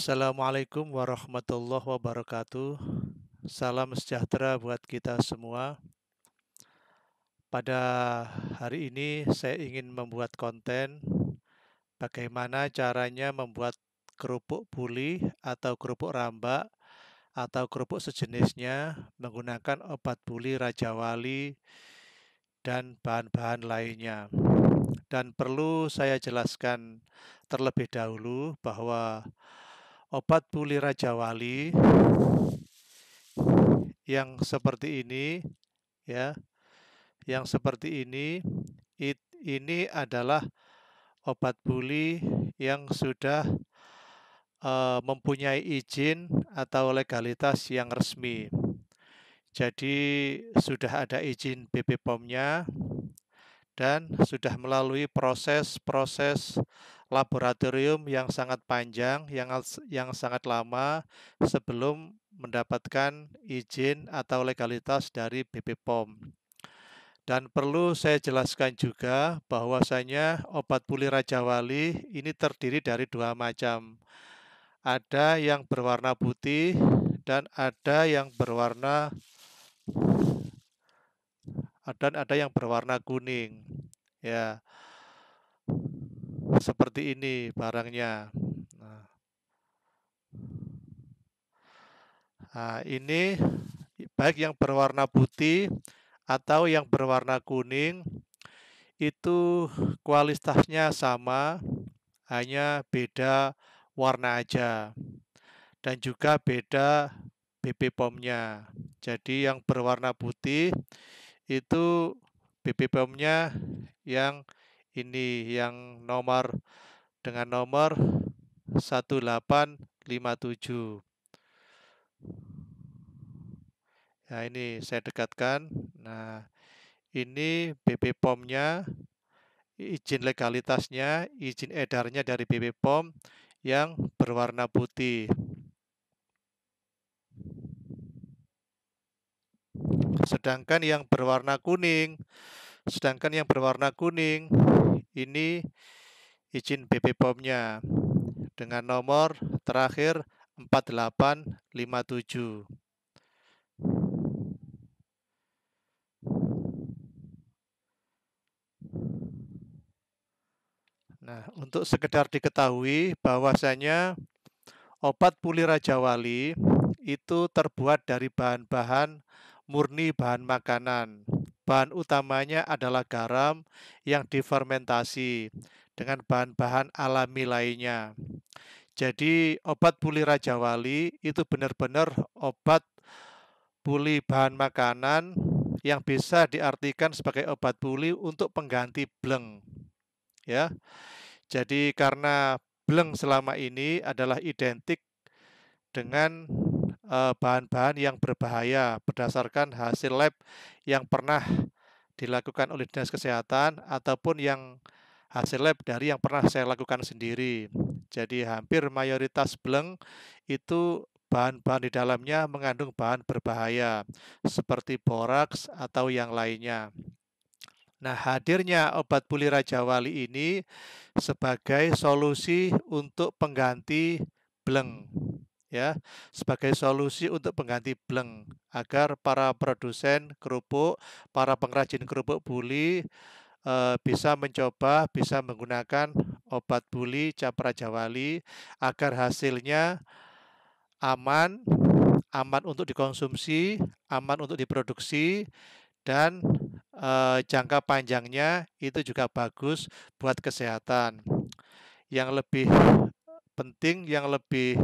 Assalamualaikum warahmatullahi wabarakatuh. Salam sejahtera buat kita semua. Pada hari ini saya ingin membuat konten bagaimana caranya membuat kerupuk buli atau kerupuk rambak atau kerupuk sejenisnya menggunakan obat buli Raja Wali dan bahan-bahan lainnya. Dan perlu saya jelaskan terlebih dahulu bahwa obat buli Raja Wali yang seperti ini ya, yang seperti ini adalah obat buli yang sudah mempunyai izin atau legalitas yang resmi. Jadi sudah ada izin BP POM-nya dan sudah melalui proses-proses laboratorium yang sangat panjang, yang sangat lama sebelum mendapatkan izin atau legalitas dari BP POM. Dan perlu saya jelaskan juga bahwasanya obat buli Raja Wali ini terdiri dari dua macam. Ada yang berwarna putih dan ada yang berwarna kuning. Ya, seperti ini barangnya. Nah, ini baik yang berwarna putih atau yang berwarna kuning itu kualitasnya sama, hanya beda warna aja dan juga beda BP POM-nya. Jadi yang berwarna putih itu BP POM-nya yang ini, yang dengan nomor 1857. Nah, ini saya dekatkan. Nah, ini BP POM-nya, izin legalitasnya, izin edarnya dari BP POM yang berwarna putih. Sedangkan yang berwarna kuning ini izin BP POM-nya dengan nomor terakhir 4857. Nah, untuk sekedar diketahui bahwasanya obat buli Raja Wali itu terbuat dari bahan-bahan murni bahan makanan. Bahan utamanya adalah garam yang difermentasi dengan bahan-bahan alami lainnya. Jadi obat buli Raja Wali itu benar-benar obat buli bahan makanan yang bisa diartikan sebagai obat buli untuk pengganti bleng. Ya. Jadi karena bleng selama ini adalah identik dengan bahan-bahan yang berbahaya berdasarkan hasil lab yang pernah dilakukan oleh Dinas Kesehatan ataupun yang hasil lab dari yang pernah saya lakukan sendiri. Jadi hampir mayoritas bleng itu bahan-bahan di dalamnya mengandung bahan berbahaya seperti boraks atau yang lainnya. Nah, hadirnya obat buli Raja Wali ini sebagai solusi untuk pengganti bleng, ya, sebagai solusi untuk pengganti bleng agar para produsen kerupuk, para pengrajin kerupuk buli bisa menggunakan obat buli Cap Raja Wali agar hasilnya aman, aman untuk dikonsumsi, aman untuk diproduksi, dan jangka panjangnya itu juga bagus buat kesehatan. Yang lebih penting, yang lebih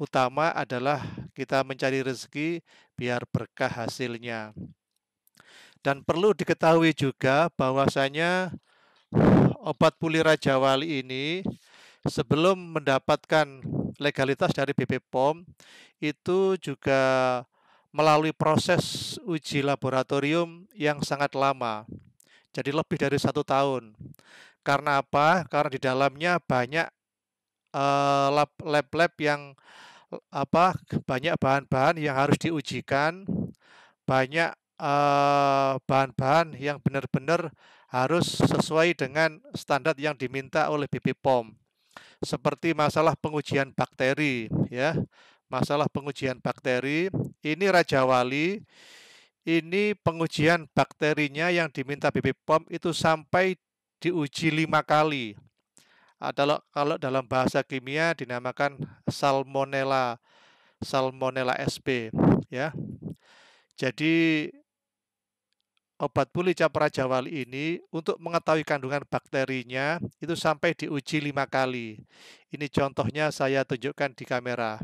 utama adalah kita mencari rezeki biar berkah hasilnya. Dan perlu diketahui juga bahwasanya obat buli Raja Wali ini sebelum mendapatkan legalitas dari BP POM itu juga melalui proses uji laboratorium yang sangat lama. Jadi lebih dari 1 tahun. Karena apa? Karena di dalamnya banyak lab-lab yang banyak bahan-bahan yang harus diujikan, banyak bahan-bahan yang benar-benar harus sesuai dengan standar yang diminta oleh BP POM. seperti masalah pengujian bakteri ya. Masalah pengujian bakteri, ini Raja Wali, ini pengujian bakterinya yang diminta BP POM itu sampai diuji 5 kali. Kalau dalam bahasa kimia dinamakan Salmonella Salmonella sp ya. Jadi obat pulih cap Raja Wali ini untuk mengetahui kandungan bakterinya itu sampai diuji 5 kali. Ini contohnya saya tunjukkan di kamera.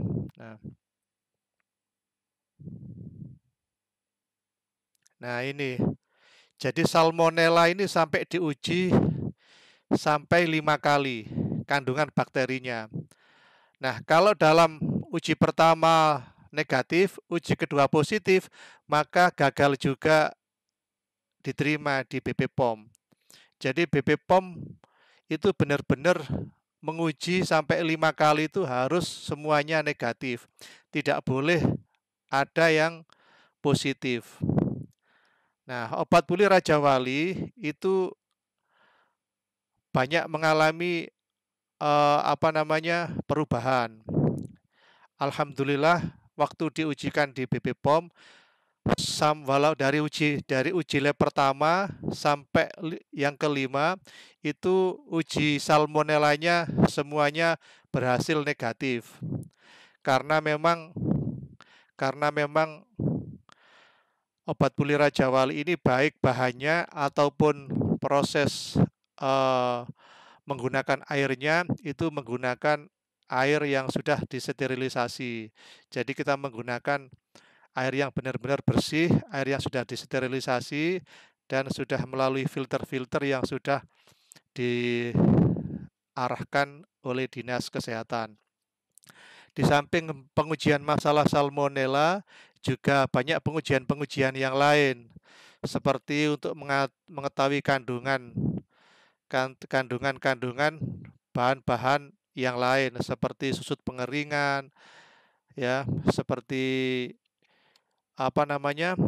Nah ini, jadi Salmonella ini sampai diuji sampai 5 kali kandungan bakterinya. Nah, kalau dalam uji pertama negatif, uji kedua positif, maka gagal juga diterima di BP POM. Jadi BP POM itu benar-benar menguji sampai 5 kali itu harus semuanya negatif. Tidak boleh ada yang positif. Nah, obat pulih Raja Wali itu banyak mengalami perubahan. Alhamdulillah waktu diujikan di BP POM, walau dari uji lab pertama sampai yang kelima itu uji salmonellanya semuanya berhasil negatif. Karena memang obat pulih Raja Wali ini baik bahannya ataupun proses menggunakan airnya itu menggunakan air yang sudah disterilisasi. Jadi kita menggunakan air yang benar-benar bersih, air yang sudah disterilisasi dan sudah melalui filter-filter yang sudah diarahkan oleh Dinas Kesehatan. Di samping pengujian masalah salmonella, juga banyak pengujian-pengujian yang lain, seperti untuk mengetahui kandungan bahan-bahan yang lain seperti susut pengeringan ya, seperti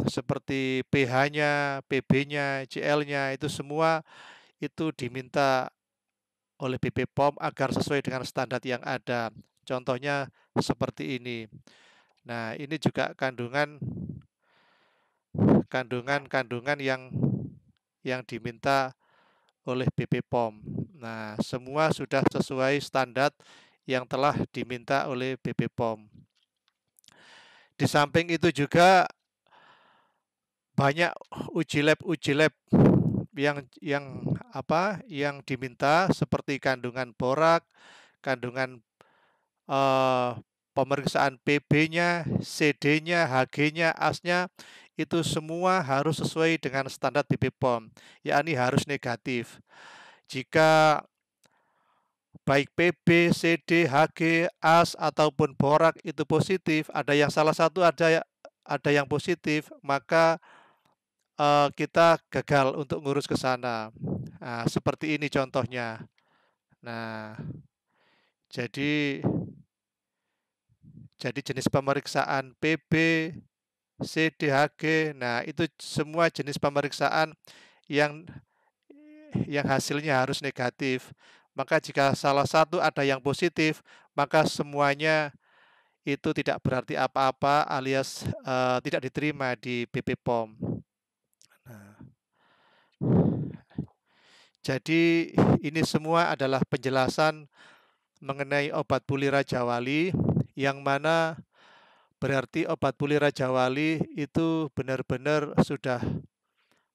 seperti pH-nya, PB-nya, CL-nya itu semua itu diminta oleh BP POM agar sesuai dengan standar yang ada. Contohnya seperti ini. Nah, ini juga kandungan yang diminta oleh BP POM. Nah, semua sudah sesuai standar yang telah diminta oleh BP POM. Di samping itu juga banyak uji lab yang diminta seperti kandungan borak, kandungan pemeriksaan PB-nya, CD-nya, HG-nya, AS-nya itu semua harus sesuai dengan standar BP POM, yakni harus negatif. Jika baik PB, CD, HG, AS ataupun borak itu positif, ada yang salah satu ada yang positif, maka kita gagal untuk ngurus ke sana. Nah, seperti ini contohnya. Nah, jadi jenis pemeriksaan PB, CDHG, nah itu semua jenis pemeriksaan yang hasilnya harus negatif. Maka jika salah satu ada yang positif, maka semuanya itu tidak berarti apa-apa alias tidak diterima di BP POM. Nah, jadi ini semua adalah penjelasan mengenai obat pulih Raja Wali, yang mana berarti obat pulih Raja Wali itu benar-benar sudah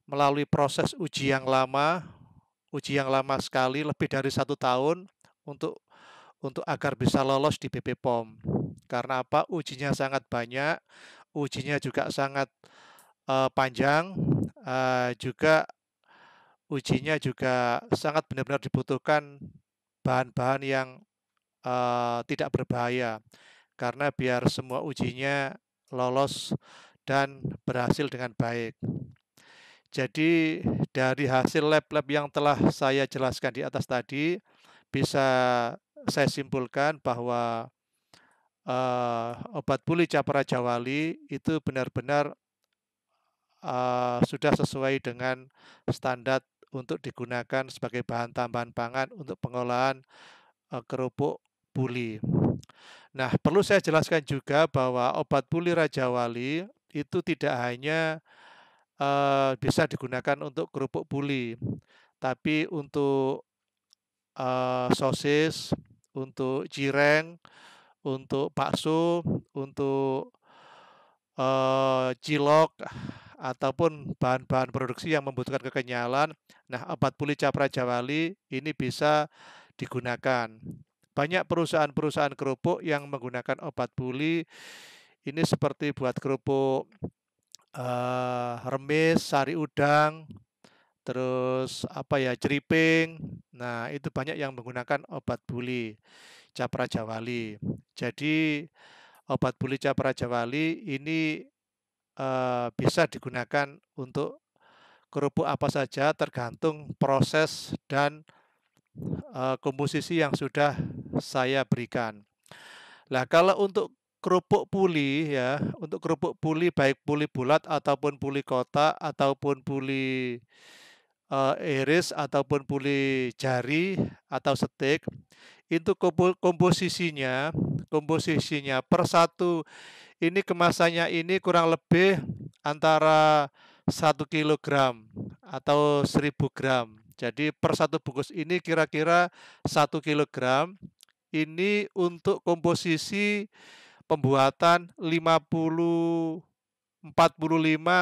melalui proses uji yang lama sekali, lebih dari 1 tahun untuk agar bisa lolos di BP POM. Karena apa? Ujinya sangat banyak, ujinya juga sangat panjang, juga ujinya juga sangat benar-benar dibutuhkan bahan-bahan yang tidak berbahaya, karena biar semua ujinya lolos dan berhasil dengan baik. Jadi dari hasil lab-lab yang telah saya jelaskan di atas tadi, bisa saya simpulkan bahwa obat pulih cap Raja Wali itu benar-benar sudah sesuai dengan standar untuk digunakan sebagai bahan tambahan pangan untuk pengolahan kerupuk buli. Nah, perlu saya jelaskan juga bahwa obat buli Raja Wali itu tidak hanya bisa digunakan untuk kerupuk buli, tapi untuk sosis, untuk cireng, untuk bakso, untuk cilok, ataupun bahan-bahan produksi yang membutuhkan kekenyalan. Nah, obat buli Cap Raja Wali ini bisa digunakan. Banyak perusahaan-perusahaan kerupuk yang menggunakan obat buli ini seperti buat kerupuk remis, sari udang, terus apa ya, jeriping. Nah, itu banyak yang menggunakan obat buli Cap Raja Wali. Jadi obat buli Cap Raja Wali ini bisa digunakan untuk kerupuk apa saja tergantung proses dan komposisi yang sudah saya berikan. Nah, kalau untuk kerupuk puli ya, untuk kerupuk puli baik puli bulat ataupun puli kotak ataupun puli iris ataupun puli jari atau steak, itu komposisinya per satu ini kemasannya ini kurang lebih antara 1 kilogram atau 1000 gram. Jadi per satu bungkus ini kira-kira 1 kilogram. Ini untuk komposisi pembuatan 45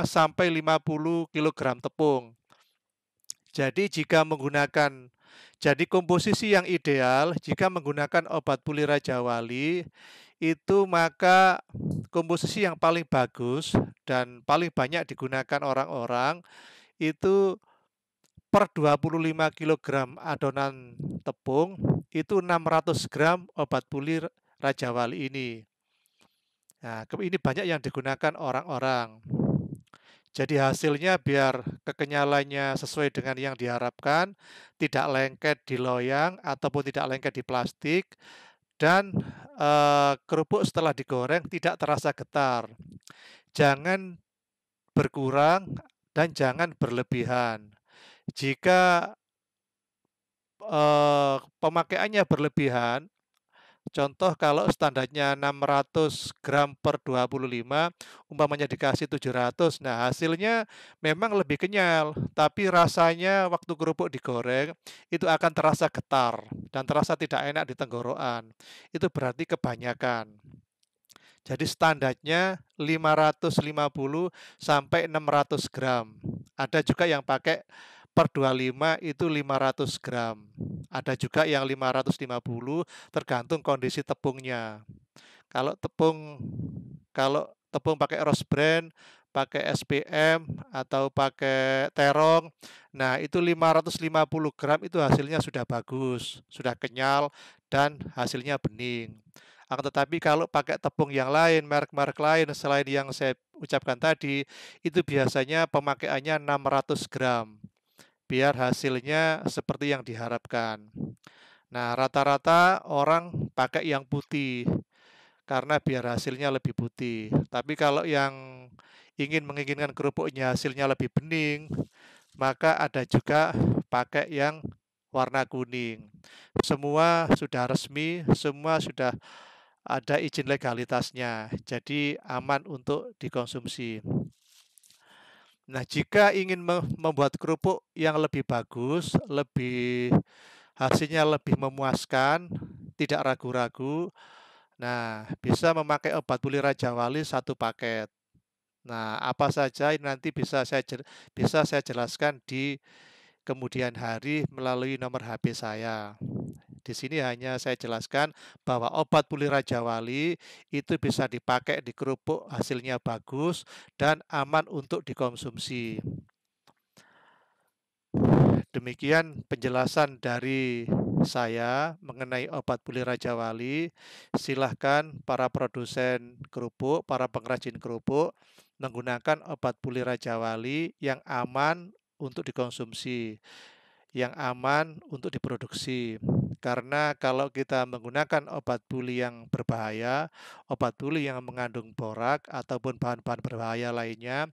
sampai 50 kilogram tepung. Jadi komposisi yang ideal jika menggunakan obat buli Raja Wali itu, maka komposisi yang paling bagus dan paling banyak digunakan orang-orang itu per 25 kilogram adonan tepung itu 600 gram obat buli Raja Wali ini. Nah, ini banyak yang digunakan orang-orang. Jadi hasilnya biar kekenyalannya sesuai dengan yang diharapkan, tidak lengket di loyang ataupun tidak lengket di plastik, dan kerupuk setelah digoreng tidak terasa getar. Jangan berkurang dan jangan berlebihan. Jika pemakaiannya berlebihan, contoh kalau standarnya 600 gram per 25, umpamanya dikasih 700, nah hasilnya memang lebih kenyal, tapi rasanya waktu kerupuk digoreng itu akan terasa getar dan terasa tidak enak di tenggorokan. Itu berarti kebanyakan. Jadi standarnya 550 sampai 600 gram. Ada juga yang pakai per 25 itu 500 gram. Ada juga yang 550, tergantung kondisi tepungnya. Kalau tepung pakai Rose Brand, pakai SPM atau pakai terong, nah itu 550 gram itu hasilnya sudah bagus, sudah kenyal dan hasilnya bening. Akan tetapi kalau pakai tepung yang lain, merek-merek lain selain yang saya ucapkan tadi, itu biasanya pemakaiannya 600 gram, biar hasilnya seperti yang diharapkan. Nah, rata-rata orang pakai yang putih, karena biar hasilnya lebih putih. Tapi kalau yang menginginkan kerupuknya hasilnya lebih bening, maka ada juga pakai yang warna kuning. Semua sudah resmi, semua sudah ada izin legalitasnya, jadi aman untuk dikonsumsi. Nah, jika ingin membuat kerupuk yang lebih bagus, hasilnya lebih memuaskan, tidak ragu-ragu, nah bisa memakai obat buli Raja Wali 1 paket. Nah, apa saja ini nanti bisa saya jelaskan di kemudian hari melalui nomor HP saya. Di sini hanya saya jelaskan bahwa obat buli Raja Wali itu bisa dipakai di kerupuk, hasilnya bagus dan aman untuk dikonsumsi. Demikian penjelasan dari saya mengenai obat buli Raja Wali. Silahkan para produsen kerupuk, para pengrajin kerupuk menggunakan obat buli Raja Wali yang aman untuk dikonsumsi, yang aman untuk diproduksi. Karena kalau kita menggunakan obat buli yang berbahaya, obat buli yang mengandung borak ataupun bahan-bahan berbahaya lainnya,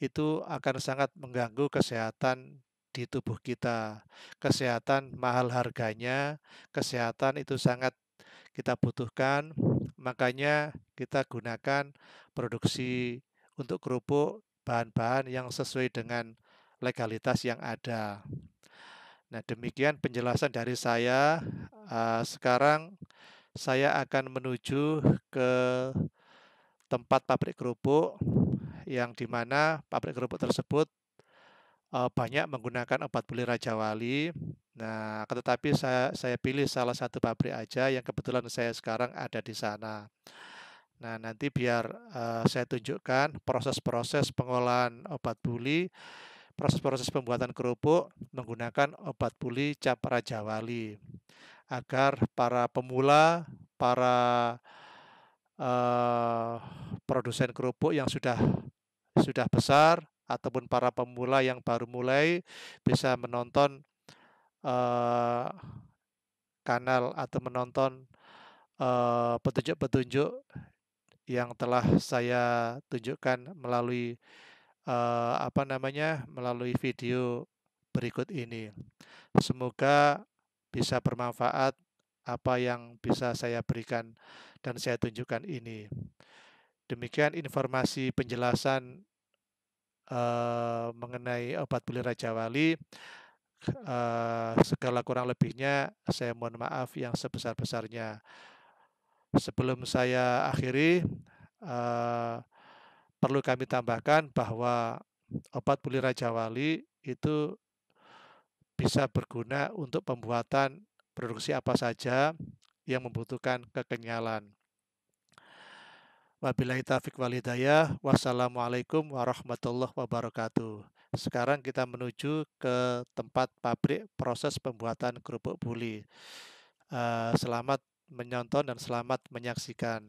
itu akan sangat mengganggu kesehatan di tubuh kita. Kesehatan mahal harganya, kesehatan itu sangat kita butuhkan, makanya kita gunakan produksi untuk kerupuk bahan-bahan yang sesuai dengan legalitas yang ada. Nah, demikian penjelasan dari saya. Sekarang saya akan menuju ke tempat pabrik kerupuk yang di mana pabrik kerupuk tersebut banyak menggunakan obat buli Raja Wali. Nah, akan tetapi saya pilih salah satu pabrik aja yang kebetulan saya sekarang ada di sana. Nah, nanti biar saya tunjukkan proses-proses pengolahan obat buli, proses-proses pembuatan kerupuk menggunakan obat buli cap Raja Wali, agar para pemula, para produsen kerupuk yang sudah besar ataupun para pemula yang baru mulai bisa menonton eh, kanal atau menonton petunjuk-petunjuk yang telah saya tunjukkan melalui melalui video berikut ini. Semoga bisa bermanfaat apa yang bisa saya berikan dan saya tunjukkan ini. Demikian informasi penjelasan mengenai obat buli Raja Wali. Segala kurang lebihnya saya mohon maaf yang sebesar-besarnya. Sebelum saya akhiri, perlu kami tambahkan bahwa obat buli Raja Wali itu bisa berguna untuk pembuatan produksi apa saja yang membutuhkan kekenyalan. Wabillahi taufiq wal hidayah. Wassalamualaikum warahmatullahi wabarakatuh. Sekarang kita menuju ke tempat pabrik proses pembuatan kerupuk buli. Selamat menonton dan selamat menyaksikan.